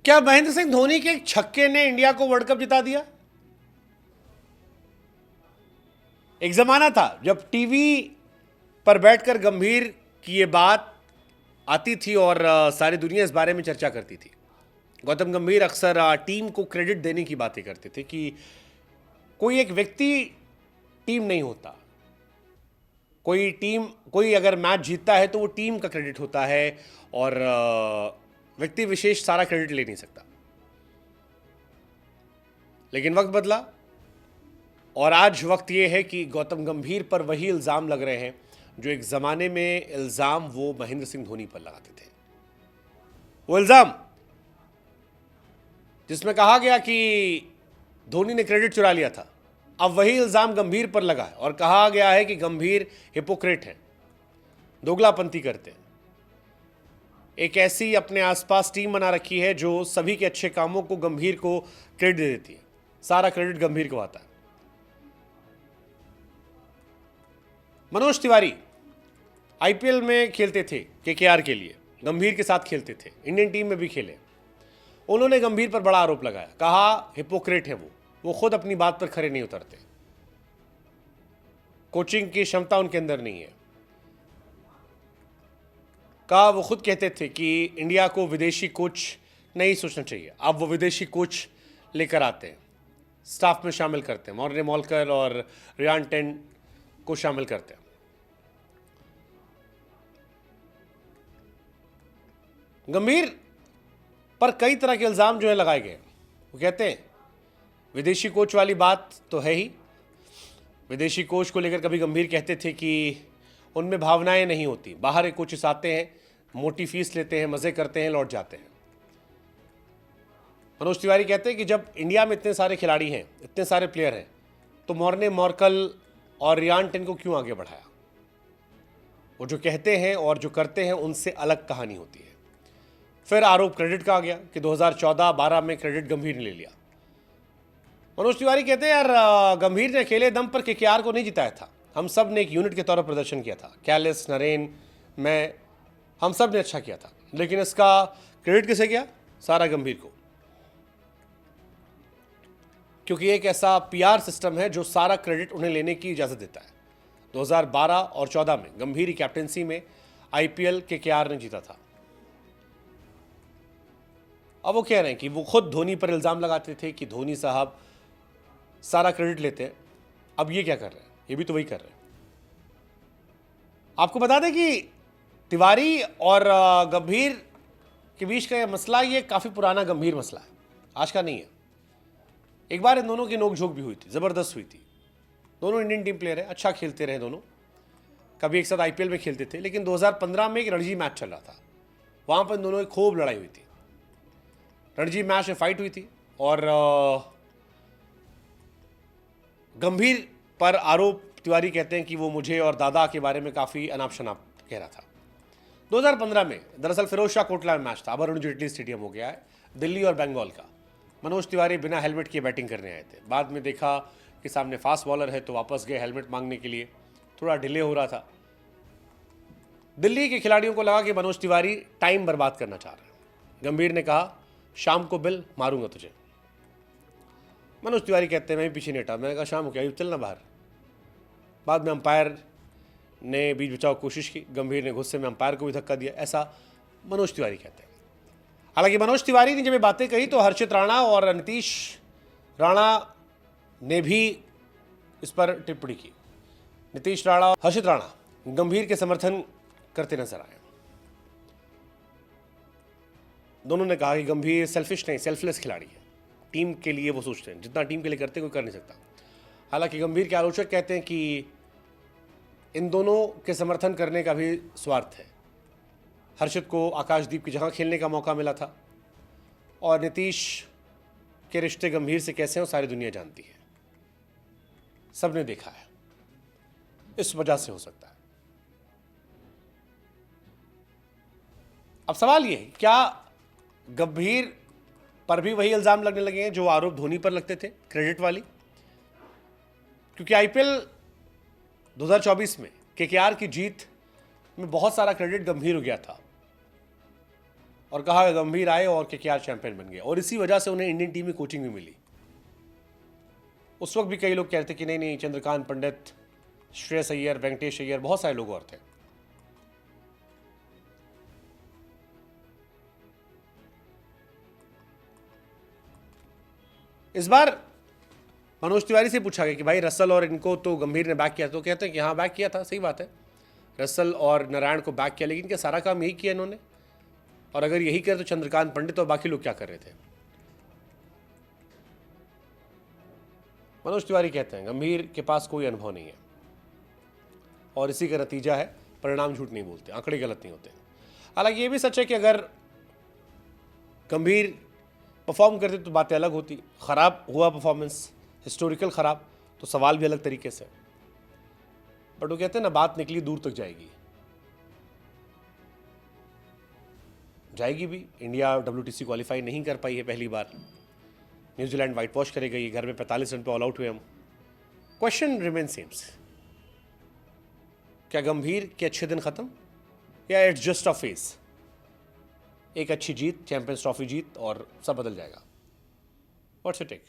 क्या महेंद्र सिंह धोनी के एक छक्के ने इंडिया को वर्ल्ड कप जिता दिया? एक जमाना था जब टीवी पर बैठकर गंभीर की ये बात आती थी और सारी दुनिया इस बारे में चर्चा करती थी। गौतम गंभीर अक्सर टीम को क्रेडिट देने की बातें करते थे कि कोई एक व्यक्ति टीम नहीं होता, कोई अगर मैच जीतता है तो वो टीम का क्रेडिट होता है और व्यक्ति विशेष सारा क्रेडिट ले नहीं सकता। लेकिन वक्त बदला और आज वक्त ये है कि गौतम गंभीर पर वही इल्ज़ाम लग रहे हैं जो एक ज़माने में इल्ज़ाम वो महेंद्र सिंह धोनी पर लगाते थे। वो इल्ज़ाम जिसमें कहा गया कि धोनी ने क्रेडिट चुरा लिया था, अब वही इल्ज़ाम गंभीर पर लगा है और कहा गया है कि गंभीर हिपोक्रेट हैं, दोगलापंती करते हैं। एक ऐसी अपने आसपास टीम बना रखी है जो सभी के अच्छे कामों को गंभीर को क्रेडिट दे देती है, सारा क्रेडिट गंभीर को आता है। मनोज तिवारी आईपीएल में खेलते थे केकेआर के लिए, गंभीर के साथ खेलते थे, इंडियन टीम में भी खेले। उन्होंने गंभीर पर बड़ा आरोप लगाया, कहा हिपोक्रेट है वो खुद अपनी बात पर खरे नहीं उतरते, कोचिंग की क्षमता उनके अंदर नहीं है। कहा वो खुद कहते थे कि इंडिया को विदेशी कोच नहीं सोचना चाहिए, अब वो विदेशी कोच लेकर आते हैं, स्टाफ में शामिल करते हैं, मॉर्ने मॉलकर और रियान टेन को शामिल करते हैं। गंभीर पर कई तरह के इल्ज़ाम जो है लगाए गए। वो कहते हैं विदेशी कोच वाली बात तो है ही, विदेशी कोच को लेकर कभी गंभीर कहते थे कि उनमें भावनाएं नहीं होती, बाहर एक कोचेस आते हैं, मोटी फीस लेते हैं, मज़े करते हैं, लौट जाते हैं। मनोज तिवारी कहते हैं कि जब इंडिया में इतने सारे खिलाड़ी हैं, इतने सारे प्लेयर हैं, तो मॉर्ने मॉर्कल और रियान टेन को क्यों आगे बढ़ाया? वो जो कहते हैं और जो करते हैं उनसे अलग कहानी होती है। फिर आरोप क्रेडिट का आ गया कि 2014-12 में क्रेडिट गंभीर ने ले लिया। मनोज तिवारी कहते हैं यार गंभीर ने अकेले दम पर केकेआर को नहीं जिताया था, हम सब ने एक यूनिट के तौर पर प्रदर्शन किया था, कैलिस, नरेन, मैं, हम सब ने अच्छा किया था, लेकिन इसका क्रेडिट किसे गया? सारा गंभीर को, क्योंकि एक ऐसा पीआर सिस्टम है जो सारा क्रेडिट उन्हें लेने की इजाज़त देता है। 2012 और 14 में गंभीर की कैप्टेंसी में आईपीएल केकेआर ने जीता था। अब वो कह रहे हैं कि वो खुद धोनी पर इल्ज़ाम लगाते थे कि धोनी साहब सारा क्रेडिट लेते हैं, अब ये क्या कर रहे हैं? ये भी तो वही कर रहे हैं। आपको बता दें कि तिवारी और गंभीर के बीच का ये मसला, ये काफ़ी पुराना गंभीर मसला है, आज का नहीं है। एक बार इन दोनों की नोकझोंक भी हुई थी, ज़बरदस्त हुई थी। दोनों इंडियन टीम प्लेयर है, अच्छा खेलते रहे दोनों, कभी एक साथ आईपीएल में खेलते थे, लेकिन 2015 में एक रणजी मैच चल रहा था, वहाँ पर इन दोनों की खूब लड़ाई हुई थी। रणजी मैच में फाइट हुई थी और गंभीर पर आरोप तिवारी कहते हैं कि वो मुझे और दादा के बारे में काफ़ी अनाप शनाप कह रहा था। 2015 में दरअसल फिरोज शाह कोटला में मैच था, अब अरुण जेटली स्टेडियम हो गया है, दिल्ली और बंगाल का। मनोज तिवारी बिना हेलमेट के बैटिंग करने आए थे, बाद में देखा कि सामने फास्ट बॉलर है तो वापस गए हेलमेट मांगने के लिए, थोड़ा डिले हो रहा था। दिल्ली के खिलाड़ियों को लगा कि मनोज तिवारी टाइम बर्बाद करना चाह रहे हैं। गंभीर ने कहा शाम को बिल मारूंगा तुझे। मनोज तिवारी कहते हैं मैं भी पीछे नहीं हटा, मैंने कहा शाम को क्या चलना बाहर। बाद में अंपायर ने बीच बचाव कोशिश की, गंभीर ने गुस्से में अंपायर को भी धक्का दिया, ऐसा मनोज तिवारी कहते हैं। हालांकि मनोज तिवारी ने जब ये बातें कही तो हर्षित राणा और नीतीश राणा ने भी इस पर टिप्पणी की। नीतीश राणा, हर्षित राणा गंभीर के समर्थन करते नजर आए। दोनों ने कहा कि गंभीर सेल्फिश नहीं, सेल्फलेस खिलाड़ी है, टीम के लिए वो सोचते हैं, जितना टीम के लिए करते कोई कर नहीं सकता। हालांकि गंभीर के आलोचक कहते हैं कि इन दोनों के समर्थन करने का भी स्वार्थ है। हर्षित को आकाशदीप की जगह खेलने का मौका मिला था और नीतीश के रिश्ते गंभीर से कैसे हैं सारी दुनिया जानती है, सबने देखा है, इस वजह से हो सकता है। अब सवाल ये है, क्या गंभीर पर भी वही इल्ज़ाम लगने लगे हैं जो आरोप धोनी पर लगते थे, क्रेडिट वाली? क्योंकि आईपीएल 2024 में केकेआर की जीत में बहुत सारा क्रेडिट गंभीर हो गया था और कहा गंभीर आए और केकेआर चैंपियन बन गए, और इसी वजह से उन्हें इंडियन टीम में कोचिंग भी मिली। उस वक्त भी कई लोग कहते कि नहीं, चंद्रकांत पंडित, श्रेयस अय्यर, वेंकटेश अय्यर, बहुत सारे लोग और थे। इस बार मनोज तिवारी से पूछा गया कि भाई रसल और इनको तो गंभीर ने बैक किया, तो कहते हैं कि हाँ बैक किया था, सही बात है, रसल और नारायण को बैक किया, लेकिन क्या सारा काम यही किया इन्होंने? और अगर यही करे तो चंद्रकांत पंडित और बाकी लोग क्या कर रहे थे? मनोज तिवारी कहते हैं गंभीर के पास कोई अनुभव नहीं है, और इसी का नतीजा है, परिणाम झूठ नहीं बोलते, आंकड़े गलत नहीं होते। हालांकि ये भी सच है कि अगर गंभीर परफॉर्म करते तो बातें अलग होती। खराब हुआ परफॉर्मेंस, हिस्टोरिकल खराब, तो सवाल भी अलग तरीके से। बट वो कहते हैं ना, बात निकली दूर तक जाएगी, जाएगी भी। इंडिया WTC क्वालिफाई नहीं कर पाई है पहली बार, न्यूजीलैंड व्हाइट वॉश करेगा, ये घर में 45 रन पे ऑल आउट हुए हम। क्वेश्चन रिमेन सेम्स, क्या गंभीर के अच्छे दिन खत्म, या इट्स जस्ट अ फेज? एक अच्छी जीत, चैंपियंस ट्रॉफी जीत, और सब बदल जाएगा। What's your take?